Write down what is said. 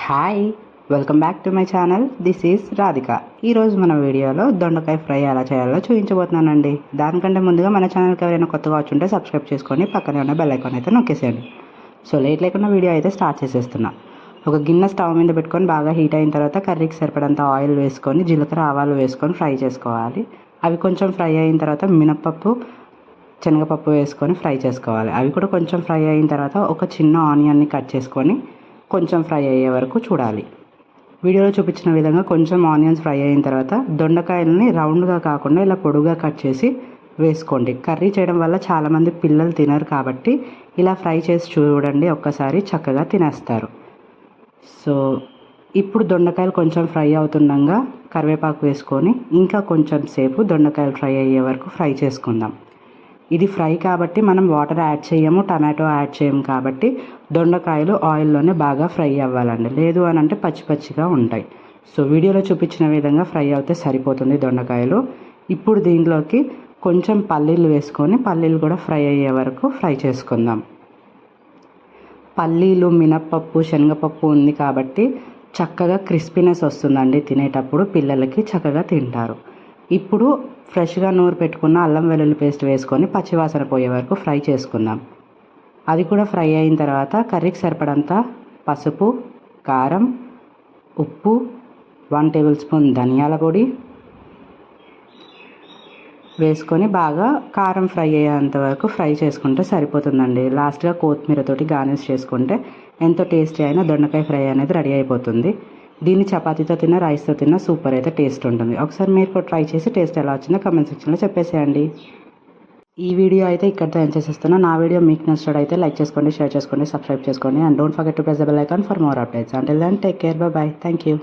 Hi, welcome back to my channel. This is Radhika. ఈరోజు మన వీడియోలో దొండకాయ ఫ్రై ఎలా చేయాలో చూపించబోతున్నానండి. దానికంటే ముందుగా మన ఛానల్కి ఎవరైనా కొత్తగా వచ్చుంటే సబ్స్క్రైబ్ చేసుకొని పక్కనే ఉన్న బెల్ ఐకాన్ అయితే నొక్కేసేయండి. సో లేట్ లేకుండా వీడియో అయితే స్టార్ట్ చేసేస్తున్నా. ఒక గిన్నె స్టవ్ మీద పెట్టుకొని బాగా హీట్ అయిన తర్వాత కర్రీకి సరిపడంత ఆయిల్ వేసుకొని జీలకర్ర ఆవాలు వేసుకొని ఫ్రై చేసుకోవాలి. అవి కొంచెం ఫ్రై అయిన తర్వాత మినపప్పు శనగపప్పు వేసుకొని ఫ్రై చేసుకోవాలి. అవి కూడా కొంచెం ఫ్రై అయిన తర్వాత ఒక చిన్న ఆనియన్ని కట్ చేసుకొని కొంచెం ఫ్రై అయ్యే వరకు చూడాలి. వీడియోలో చూపించిన విధంగా కొంచెం ఆనియన్స్ ఫ్రై అయిన తర్వాత దొండకాయలని రౌండ్గా కాకుండా ఇలా పొడుగా కట్ చేసి వేసుకోండి. కర్రీ చేయడం వల్ల చాలామంది పిల్లలు తినరు కాబట్టి ఇలా ఫ్రై చేసి చూడండి, ఒక్కసారి చక్కగా తినేస్తారు. సో ఇప్పుడు దొండకాయలు కొంచెం ఫ్రై అవుతుండగా కరివేపాకు వేసుకొని ఇంకా కొంచెం సేపు దొండకాయలు ఫ్రై అయ్యే వరకు ఫ్రై చేసుకుందాం. ఇది ఫ్రై కాబట్టి మనం వాటర్ యాడ్ చేయము, టమాటో యాడ్ చేయము కాబట్టి దొండకాయలు ఆయిల్లోనే బాగా ఫ్రై అవ్వాలండి. లేదు అని అంటే పచ్చి పచ్చిగా ఉంటాయి. సో వీడియోలో చూపించిన విధంగా ఫ్రై అవుతే సరిపోతుంది దొండకాయలు. ఇప్పుడు దీంట్లోకి కొంచెం పల్లీలు వేసుకొని పల్లీలు కూడా ఫ్రై అయ్యే వరకు ఫ్రై చేసుకుందాం. పల్లీలు మినప్పప్పు శనగపప్పు ఉంది కాబట్టి చక్కగా క్రిస్పీనెస్ వస్తుందండి. తినేటప్పుడు పిల్లలకి చక్కగా తింటారు. ఇప్పుడు ఫ్రెష్గా నూరు పెట్టుకున్న అల్లం వెల్లుల్లి పేస్ట్ వేసుకొని పచ్చివాసన పోయే వరకు ఫ్రై చేసుకుందాం. అది కూడా ఫ్రై అయిన తర్వాత కర్రీకి సరిపడంత పసుపు, కారం, ఉప్పు, 1 టేబుల్ స్పూన్ ధనియాల పొడి వేసుకొని బాగా కారం ఫ్రై అయ్యేంత వరకు ఫ్రై చేసుకుంటే సరిపోతుందండి. లాస్ట్గా కొత్తిమీరతోటి గార్నిష్ చేసుకుంటే ఎంతో టేస్టీ అయిన దొండకాయ ఫ్రై అనేది రెడీ అయిపోతుంది. దీన్ని చపాతీతో తిన్నా రైస్తో తిన్నా సూపర్ అయితే టేస్ట్ ఉంటుంది. ఒకసారి మీరు కూడా ట్రై చేసి టేస్ట్ ఎలా వచ్చిందో కామెంట్ సెక్షన్లో చెప్పేసేయండి. ఈ వీడియో అయితే ఇక్కడితో ఎండ్ చేసేస్తున్నా. నా వీడియో మీకు నచ్చినట్లయితే లైక్ చేసుకోండి, షేర్ చేసుకోండి, సబ్స్క్రైబ్ చేసుకోండి and don't forget to press the bell icon for more updates. Until then take care, bye. Thank you.